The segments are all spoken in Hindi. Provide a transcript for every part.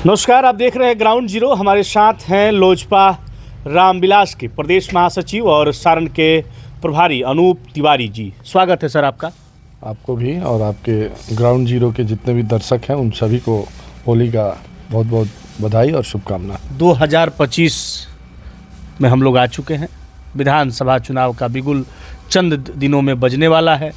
नमस्कार, आप देख रहे हैं ग्राउंड जीरो। हमारे साथ हैं लोजपा रामविलास के प्रदेश महासचिव और सारण के प्रभारी अनूप तिवारी जी। स्वागत है सर आपका। आपको भी और आपके ग्राउंड जीरो के जितने भी दर्शक हैं उन सभी को होली का बहुत बहुत बधाई और शुभकामना। 2025 में हम लोग आ चुके हैं। विधानसभा चुनाव का बिगुल चंद दिनों में बजने वाला है।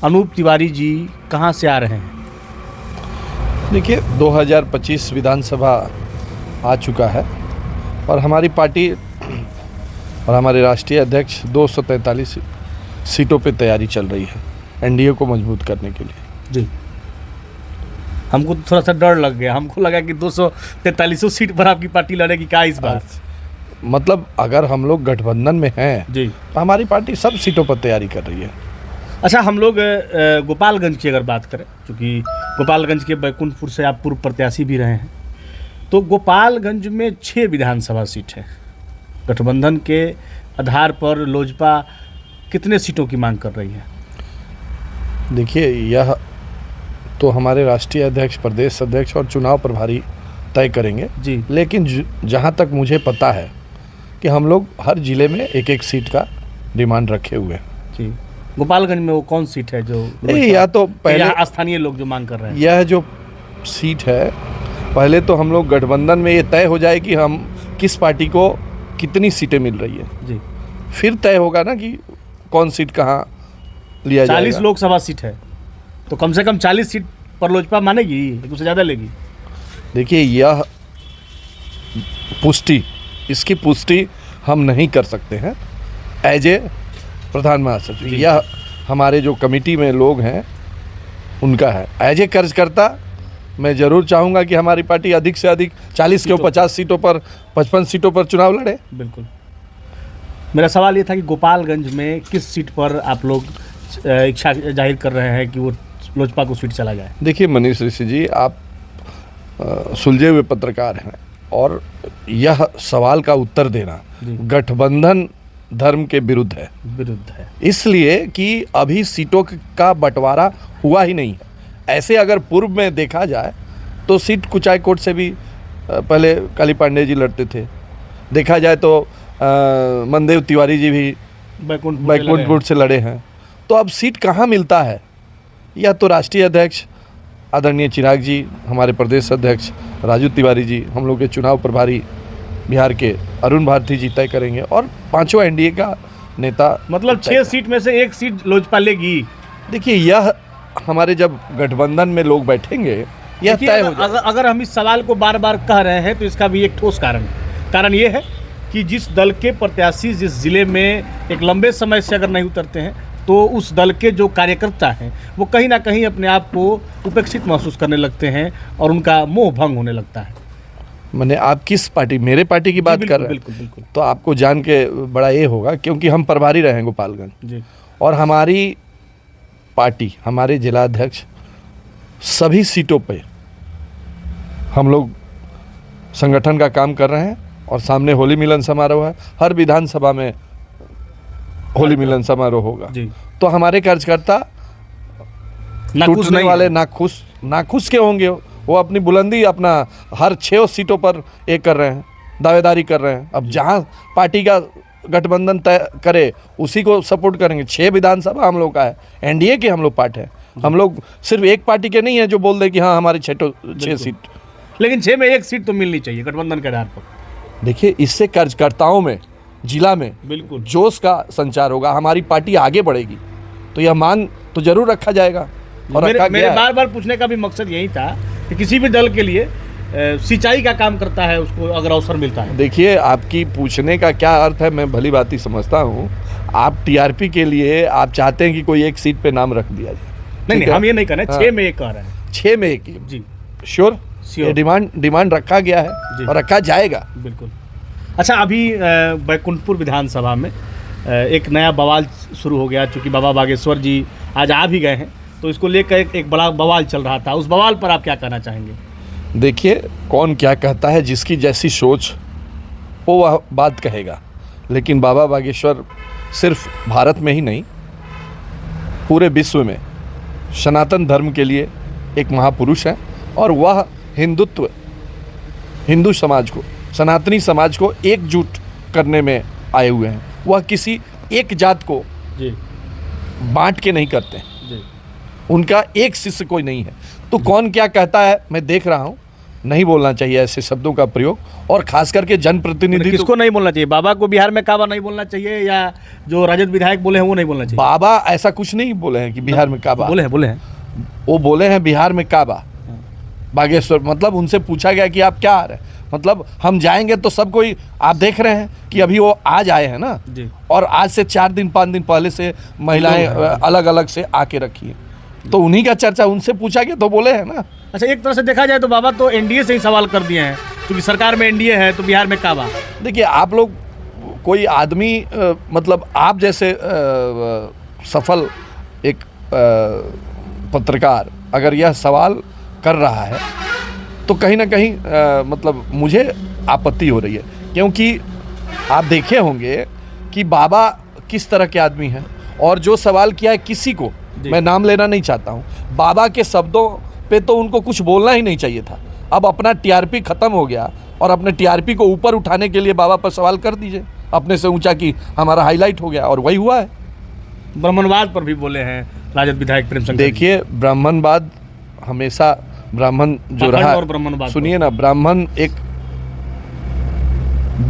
अनूप तिवारी जी कहाँ से आ रहे हैं? देखिए, 2025 विधानसभा आ चुका है और हमारी पार्टी और हमारे राष्ट्रीय अध्यक्ष 243 सीटों पे तैयारी चल रही है एनडीए को मजबूत करने के लिए। जी, हमको थोड़ा सा डर लग गया। हमको लगा कि 243 सीट पर आपकी पार्टी लड़ेगी क्या इस बार? मतलब अगर हम लोग गठबंधन में हैं जी, तो हमारी पार्टी सब सीटों पर तैयारी कर रही है। अच्छा, हम लोग गोपालगंज की अगर बात करें, क्योंकि गोपालगंज के बैकुंठपुर से आप पूर्व प्रत्याशी भी रहे हैं, तो गोपालगंज में 6 विधानसभा सीट है। गठबंधन के आधार पर लोजपा कितने सीटों की मांग कर रही है? देखिए, यह तो हमारे राष्ट्रीय अध्यक्ष, प्रदेश अध्यक्ष और चुनाव प्रभारी तय करेंगे जी, लेकिन जहाँ तक मुझे पता है कि हम लोग हर जिले में एक एक सीट का डिमांड रखे हुए हैं। जी। गोपालगंज में वो कौन सीट है जो या तो पहले स्थानीय लोग जो मांग कर रहे हैं? यह जो सीट है, पहले तो हम लोग गठबंधन में ये तय हो जाए कि हम किस पार्टी को कितनी सीटें मिल रही है जी, फिर तय होगा ना कि कौन सीट कहाँ लिया जाएगा। 40 लोकसभा सीट है तो कम से कम 40 सीट पर लोजपा मानेगी, उससे ज़्यादा लेगी? देखिए, यह इसकी पुष्टि हम नहीं कर सकते हैं एज ए प्रधान महासचिव। यह हमारे जो कमेटी में लोग हैं उनका है। एज ए कार्यकर्ता मैं ज़रूर चाहूँगा कि हमारी पार्टी अधिक से अधिक 40 के 50 सीटों पर 55 सीटों पर चुनाव लड़े। बिल्कुल। मेरा सवाल ये था कि गोपालगंज में किस सीट पर आप लोग इच्छा जाहिर कर रहे हैं कि वो लोजपा को सीट चला जाए? देखिए मनीष ऋषि जी, आप सुलझे हुए पत्रकार हैं और यह सवाल का उत्तर देना गठबंधन धर्म के विरुद्ध है। इसलिए कि अभी सीटों का बंटवारा हुआ ही नहीं है। ऐसे अगर पूर्व में देखा जाए तो सीट कुचायकोट से भी पहले काली पांडे जी लड़ते थे। देखा जाए तो मनदेव तिवारी जी भी बैकुंठपुर से लड़े हैं। तो अब सीट कहाँ मिलता है? या तो राष्ट्रीय अध्यक्ष आदरणीय चिराग जी, हमारे प्रदेश अध्यक्ष राजू तिवारी जी, हम लोग के चुनाव प्रभारी बिहार के अरुण भारती जी तय करेंगे और पांचों एनडीए का नेता। मतलब 6 सीट में से 1 सीट लोजपा लेगी। देखिए, यह हमारे जब गठबंधन में लोग बैठेंगे यह तय हो जाएगा। अगर हम इस सवाल को बार बार कह रहे हैं तो इसका भी एक ठोस कारण ये है कि जिस दल के प्रत्याशी जिस जिले में एक लंबे समय से अगर नहीं उतरते हैं तो उस दल के जो कार्यकर्ता हैं वो कहीं ना कहीं अपने आप को उपेक्षित महसूस करने लगते हैं और उनका मोह भंग होने लगता है। मैंने आप किस पार्टी, मेरे पार्टी की बात कर रहे हैं? बिल्कुल। तो आपको जान के बड़ा ये होगा क्योंकि हम प्रभारी रहे हैं गोपालगंज जी, और हमारी पार्टी, हमारे जिला अध्यक्ष सभी सीटों पे हम लोग संगठन का काम कर रहे हैं और सामने होली मिलन समारोह है। हर विधानसभा में होली मिलन समारोह होगा जी। तो हमारे कार्यकर्ता टूटने वाले नाखुश के होंगे। वो अपनी बुलंदी अपना हर 6 सीटों पर एक कर रहे हैं, दावेदारी कर रहे हैं। अब जहां पार्टी का गठबंधन तय करे उसी को सपोर्ट करेंगे। 6 विधानसभा हम लोग का है, एनडीए के हम लोग पार्ट है। हम लोग सिर्फ एक पार्टी के नहीं है जो बोल दे कि हाँ हमारी 6 सीट। लेकिन 6 में 1 सीट तो मिलनी चाहिए गठबंधन के आधार पर। देखिए, इससे कार्यकर्ताओं में, जिला में बिल्कुल जोश का संचार होगा, हमारी पार्टी आगे बढ़ेगी। तो यह मांग तो जरूर रखा जाएगा। और मेरे बार बार पूछने का भी मकसद यही था कि किसी भी दल के लिए सिंचाई का काम करता है उसको अगर अवसर मिलता है। देखिए, आपकी पूछने का क्या अर्थ है मैं भली भांति समझता हूँ। आप टीआरपी के लिए आप चाहते हैं कि कोई एक सीट पे नाम रख दिया जाए। नहीं, हम ये नहीं कर रहे हैं। 6 में 1 कह रहे हैं। 6 में 1 जी, श्योर। ये डिमांड रखा गया है और रखा जाएगा। बिल्कुल। अच्छा, अभी बैकुंठपुर विधानसभा में एक नया बवाल शुरू हो गया। चूँकि बाबा बागेश्वर जी आज आ भी गए हैं तो इसको लेकर एक बड़ा बवाल चल रहा था। उस बवाल पर आप क्या कहना चाहेंगे? देखिए, कौन क्या कहता है, जिसकी जैसी सोच वो वह बात कहेगा। लेकिन बाबा बागेश्वर सिर्फ भारत में ही नहीं, पूरे विश्व में सनातन धर्म के लिए एक महापुरुष हैं और वह हिंदुत्व हिंदू समाज को, सनातनी समाज को एकजुट करने में आए हुए हैं। वह किसी एक जात को जी बांट के नहीं करते, जी उनका एक शिष्य कोई नहीं है। तो कौन क्या कहता है मैं देख रहा हूँ, नहीं बोलना चाहिए ऐसे शब्दों का प्रयोग, और खास करके जनप्रतिनिधि। किसको नहीं बोलना चाहिए? बाबा को बिहार में काबा नहीं बोलना चाहिए, या जो राजद विधायक बोले हैं वो नहीं बोलना चाहिए? बाबा ऐसा कुछ नहीं बोले हैं कि बिहार में काबा, बोले हैं वो बोले हैं बिहार में काबा, बागेश्वर। मतलब उनसे पूछा गया कि आप क्या आ रहे हैं, मतलब हम जाएंगे तो सब कोई, आप देख रहे हैं कि अभी वो आज आए हैं ना जी, और आज से 4 दिन 5 दिन पहले से महिलाएं अलग अलग से आके रखी हैं, तो उन्हीं का चर्चा उनसे पूछा गया तो बोले हैं ना। अच्छा, एक तरह से देखा जाए तो बाबा तो एनडीए से ही सवाल कर दिए हैं, क्योंकि सरकार में एनडीए है तो बिहार में काबा। देखिए आप लोग, कोई आदमी मतलब आप जैसे सफल एक पत्रकार अगर यह सवाल कर रहा है तो कहीं ना कहीं मतलब मुझे आपत्ति हो रही है, क्योंकि आप देखे होंगे कि बाबा किस तरह के आदमी हैं, और जो सवाल किया है किसी को, मैं नाम लेना नहीं चाहता हूँ, बाबा के शब्दों पे तो उनको कुछ बोलना ही नहीं चाहिए था। अब अपना टीआरपी खत्म हो गया और अपने टीआरपी को ऊपर उठाने के लिए बाबा पर सवाल कर दीजिए अपने से ऊंचा, कि हमारा हाईलाइट हो गया, और वही हुआ है। ब्राह्मणवाद पर भी बोले हैं राजद विधायक प्रेम शंकर। देखिए ब्राह्मणवाद हमेशा, ब्राह्मण जो रहा, और ब्राह्मणवाद, सुनिए ना, ब्राह्मण एक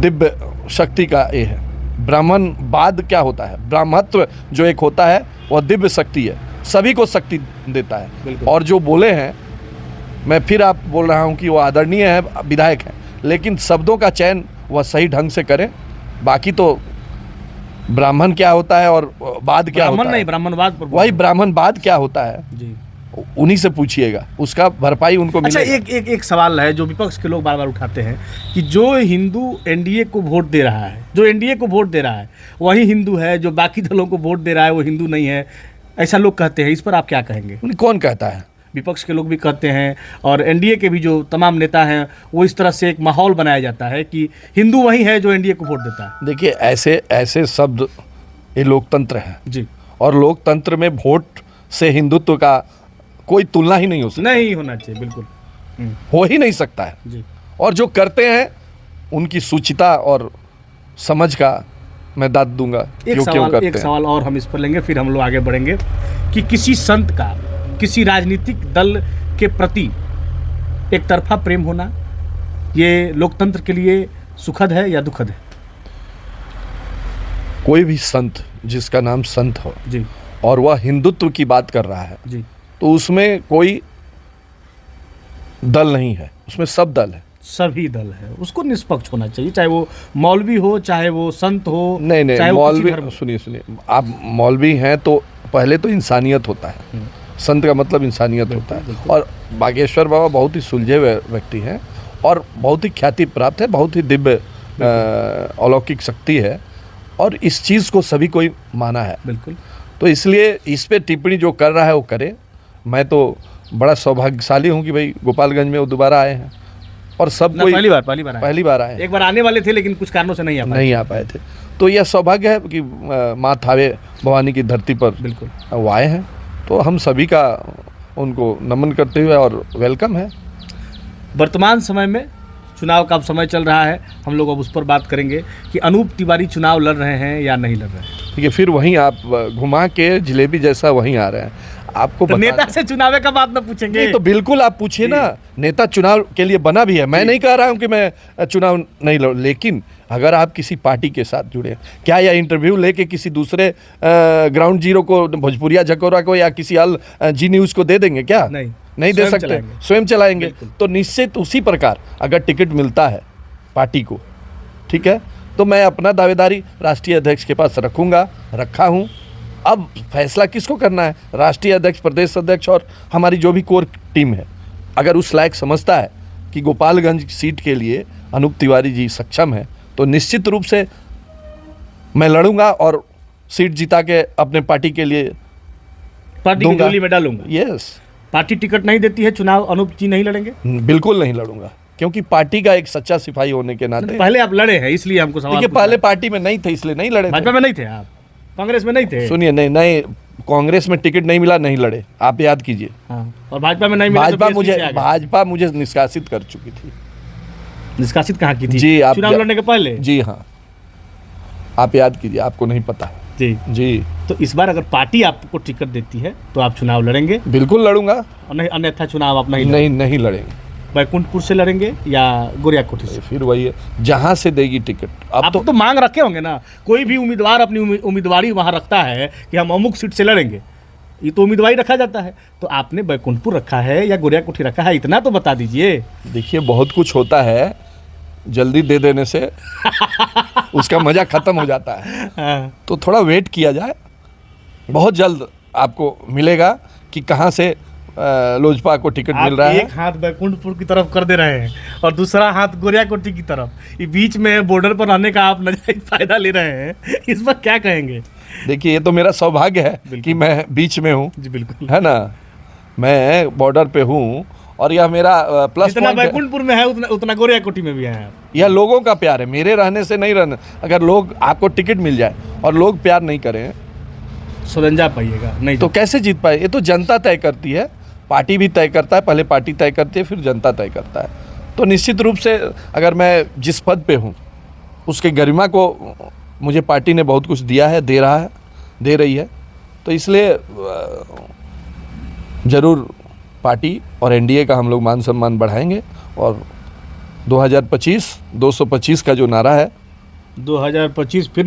दिव्य शक्ति का ये है। ब्राह्मणवाद क्या होता है, ब्राह्मत्व जो एक होता है वह दिव्य शक्ति है, सभी को शक्ति देता है। और जो बोले हैं, मैं फिर आप बोल रहा हूं कि वो आदरणीय है, विधायक हैं, लेकिन शब्दों का चयन वह सही ढंग से करें। बाकी तो ब्राह्मण क्या होता है और वाद क्या होता है, नहीं, ब्राह्मणवाद पर वही ब्राह्मणवाद क्या होता है जी, उन्हीं से पूछिएगा, उसका भरपाई उनको मिलेगा। अच्छा, एक सवाल है जो विपक्ष के लोग बार बार उठाते हैं कि जो हिंदू एनडीए को वोट दे रहा है, जो एनडीए को वोट दे रहा है वही हिंदू है, जो बाकी दलों को वोट दे रहा है वो हिंदू नहीं है, ऐसा लोग कहते हैं। इस पर आप क्या कहेंगे? कौन कहता है? विपक्ष के लोग भी कहते हैं, और एनडीए के भी जो तमाम नेता हैं, वो इस तरह से एक माहौल बनाया जाता है कि हिंदू वही है जो एनडीए को वोट देता है। देखिए ऐसे शब्द, ये लोकतंत्र है जी, और लोकतंत्र में वोट से हिंदुत्व का कोई तुलना ही नहीं हो सकती, नहीं होना चाहिए, बिल्कुल हो ही नहीं सकता है जी। और जो करते हैं उनकी सूचिता और समझ का मैं दाद दूंगा। एक सवाल और हम इस पर लेंगे, फिर हम लोग आगे बढ़ेंगे कि किसी संत का किसी राजनीतिक दल के प्रति एक तरफा प्रेम होना, ये लोकतंत्र के लिए सुखद है या दुखद है? कोई भी संत जिसका नाम संत हो जी, और वह हिंदुत्व की बात कर रहा है जी, तो उसमें कोई दल नहीं है, उसमें सब दल है, सभी दल है, उसको निष्पक्ष होना चाहिए, चाहे वो मौलवी हो, चाहे वो संत हो। नहीं, मौलवी, सुनिए, आप मौलवी हैं तो पहले तो इंसानियत होता है, संत का मतलब इंसानियत होता है। और बागेश्वर बाबा बहुत ही सुलझे व्यक्ति हैं और बहुत ही ख्याति प्राप्त है, बहुत ही दिव्य अलौकिक शक्ति है, और इस चीज़ को सभी कोई माना है। बिल्कुल। तो इसलिए इस पे टिप्पणी जो कर रहा है वो करे। मैं तो बड़ा सौभाग्यशाली हूँ कि भाई गोपालगंज में वो दोबारा आए हैं, और सब कोई पहली बार आए। एक बार आने वाले थे लेकिन कुछ कारणों से नहीं आ पाए थे। तो यह सौभाग्य है कि माँ थावे भवानी की धरती पर बिल्कुल वो आए हैं, तो हम सभी का उनको नमन करते हुए और वेलकम है। वर्तमान समय में चुनाव का अब समय चल रहा है, हम लोग अब उस पर बात करेंगे कि अनूप तिवारी चुनाव लड़ रहे हैं या नहीं लड़ रहे हैं। ठीक है, फिर वहीं आप घुमा के जिलेबी जैसा वहीं आ रहे हैं। आपको तो नेता से चुनाव का बात ना पूछेंगे? नहीं, तो बिल्कुल आप पूछिए ना, नेता चुनाव के लिए बना भी है। मैं नहीं कह रहा हूं कि मैं चुनाव नहीं लड़, लेकिन अगर आप किसी पार्टी के साथ जुड़े, क्या यह इंटरव्यू लेके किसी दूसरे ग्राउंड जीरो को, भोजपुरिया झकोरा को या किसी अल जी न्यूज़ को दे देंगे? क्या नहीं दे सकते, स्वयं चलाएंगे। तो निश्चित उसी प्रकार अगर टिकट मिलता है पार्टी को, ठीक है, तो मैं अपना दावेदारी राष्ट्रीय अध्यक्ष के पास रखा हूँ। अब फैसला किसको करना है, राष्ट्रीय अध्यक्ष, प्रदेश अध्यक्ष और हमारी जो भी कोर टीम है, अगर उस लायक समझता है कि गोपालगंज सीट के लिए अनूप तिवारी जी सक्षम है, तो निश्चित रूप से मैं लड़ूंगा और सीट जिता के अपने पार्टी के लिए पार्टी की झोली में डालूंगा। यस। पार्टी टिकट नहीं देती है, चुनाव अनूप जी नहीं लड़ेंगे? बिल्कुल नहीं लड़ूंगा, क्योंकि पार्टी का एक सच्चा सिपाही होने के नाते। पहले आप लड़े हैं इसलिए हमको सवाल। देखिए, पहले पार्टी में नहीं थे इसलिए नहीं लड़े। भाजपा में नहीं थे आप, कांग्रेस में नहीं थे? सुनिए, नहीं, कांग्रेस में टिकट नहीं मिला, नहीं लड़े, आप याद कीजिए। हाँ। और भाजपा में नहीं मिला, भाजपा मुझे निष्कासित कर चुकी थी। निष्कासित कहाँ की थी? जी, आप चुनाव लड़ने के पहले? जी हाँ, आप याद कीजिए, आपको नहीं पता। जी जी, तो इस बार अगर पार्टी आपको टिकट देती है तो आप चुनाव लड़ेंगे? बिल्कुल लड़ूंगा। और नहीं, अन्यथा चुनाव आप नहीं नहीं लड़ेंगे। बैकुंठपुर से लड़ेंगे या गोरियाकोठी से? फिर वही है, जहां से देगी टिकट। अब आप तो मांग रखे होंगे ना, कोई भी उम्मीदवार अपनी उम्मीदवारी वहां रखता है कि हम अमुक सीट से लड़ेंगे, ये तो उम्मीदवारी रखा जाता है। तो आपने बैकुंठपुर रखा है या गोरियाकोठी रखा है, इतना तो बता दीजिए। देखिए, बहुत कुछ होता है, जल्दी दे देने से उसका मजा खत्म हो जाता है। हाँ। तो थोड़ा वेट किया जाए, बहुत जल्द आपको मिलेगा कि कहाँ से लोजपा को टिकट मिल रहा है। एक हाथ बैकुंठपुर की तरफ कर दे रहे हैं और दूसरा हाथ गोरियाकोठी की तरफ, ये बीच में बॉर्डर पर रहने का आप नाजायज फायदा ले रहे हैं, इस पर क्या कहेंगे? देखिए, ये तो मेरा सौभाग्य है कि मैं बीच में हूँ। जी बिल्कुल, है ना, मैं बॉर्डर पे हूँ और यह मेरा प्लस जितना बैकुंठपुर में है उतना गोरियाकोठी में भी है। यह लोगों का प्यार है, मेरे रहने से नहीं रहना। अगर लोग आपको टिकट मिल जाए और लोग प्यार नहीं करें सदंजा पाइएगा नहीं तो कैसे जीत पाए? ये तो जनता तय करती है, पार्टी भी तय करता है, पहले पार्टी तय करती है, फिर जनता तय करता है। तो निश्चित रूप से अगर मैं जिस पद पे हूँ उसके गरिमा को मुझे पार्टी ने बहुत कुछ दिया है, दे रही है, तो इसलिए ज़रूर पार्टी और एनडीए का हम लोग मान सम्मान बढ़ाएंगे। और 225 का जो नारा है, 2025 फिर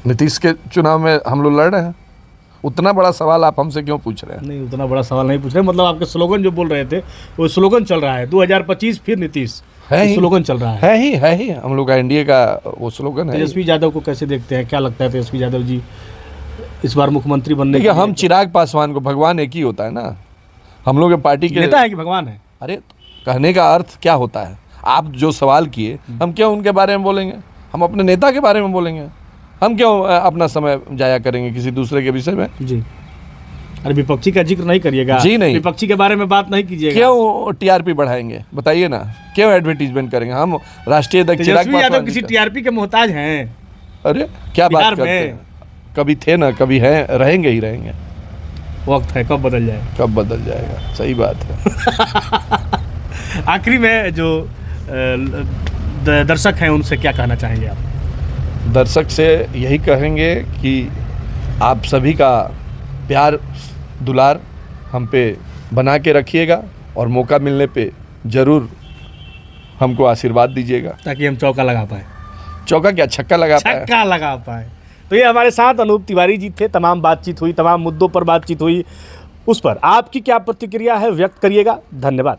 नीतीश के चुनाव में हम लोग लड़ रहे हैं। उतना बड़ा सवाल आप हमसे क्यों पूछ रहे हैं? नहीं, उतना बड़ा सवाल नहीं पूछ रहे, मतलब आपके स्लोगन जो बोल रहे थे वो स्लोगन चल रहा है 2025 फिर नीतीश, है ही स्लोगन चल रहा है ही हम लोग का एनडीए का वो स्लोगन है। तेजस्वी यादव को कैसे देखते हैं, क्या लगता है तेजस्वी यादव जी इस बार मुख्यमंत्री बनने देखिए, हम चिराग पासवान को, भगवान एक ही होता है ना, हम लोग पार्टी के नेता है कि भगवान है? अरे, कहने का अर्थ क्या होता है? आप जो सवाल किए, हम क्यों उनके बारे में बोलेंगे? हम अपने नेता के बारे में बोलेंगे। हम क्यों अपना समय जाया करेंगे किसी दूसरे के विषय में? जी, अरे विपक्षी का जिक्र नहीं करिएगा। जी नहीं, विपक्षी के बारे में बात नहीं कीजिएगा। क्यों टीआरपी बढ़ाएंगे बताइए ना? क्यों एडवर्टीजमेंट करेंगे? हम राष्ट्रीय अध्यक्ष चिराग यादव किसी टीआरपी के मोहताज हैं? अरे क्या बात करते हैं? कभी थे ना, कभी हैं, रहेंगे ही रहेंगे। वक्त है, कब बदल जाए? कब बदल जाएगा, सही बात है। आखिरी में जो दर्शक हैं उनसे क्या कहना चाहेंगे आप? दर्शक से यही कहेंगे कि आप सभी का प्यार दुलार हम पे बना के रखिएगा और मौका मिलने पे ज़रूर हमको आशीर्वाद दीजिएगा, ताकि हम चौका लगा पाए। चौका क्या, छक्का लगा पाए। तो ये हमारे साथ अनूप तिवारी जी थे। तमाम बातचीत हुई, तमाम मुद्दों पर बातचीत हुई, उस पर आपकी क्या प्रतिक्रिया है व्यक्त करिएगा। धन्यवाद।